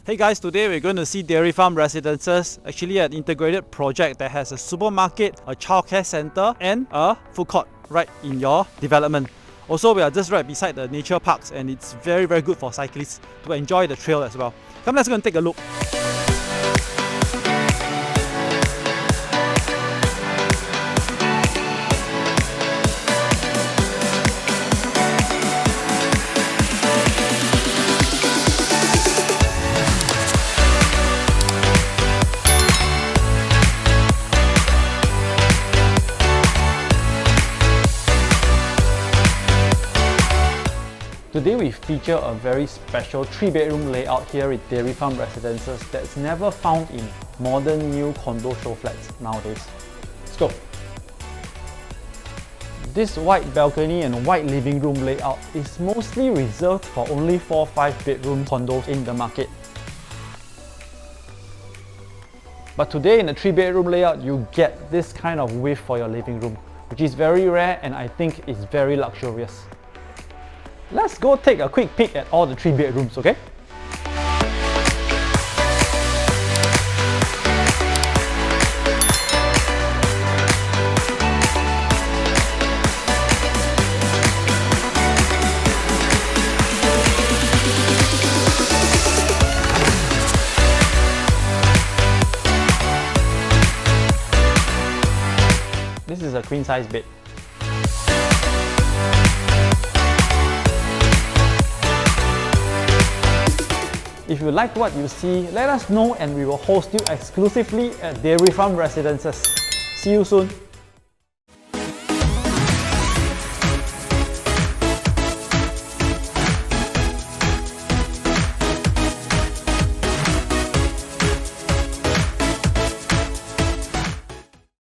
Hey guys, today we're going to see Dairy Farm Residences, actually an integrated project that has a supermarket, a childcare center and a food court right in your development. Also, we are just right beside the nature parks and it's very good for cyclists to enjoy the trail as well. Come, let's go and take a look. Today we feature a very special 3-bedroom layout here at Dairy Farm Residences that's never found in modern new condo show flats nowadays. Let's go! This wide balcony and wide living room layout is mostly reserved for only 4-5 bedroom condos in the market. But today in the 3-bedroom layout, you get this kind of width for your living room, which is very rare and I think is very luxurious. Let's go take a quick peek at all the 3 bedrooms, okay? This is a queen size bed. If you like what you see, let us know and we will host you exclusively at Dairy Farm Residences. See you soon!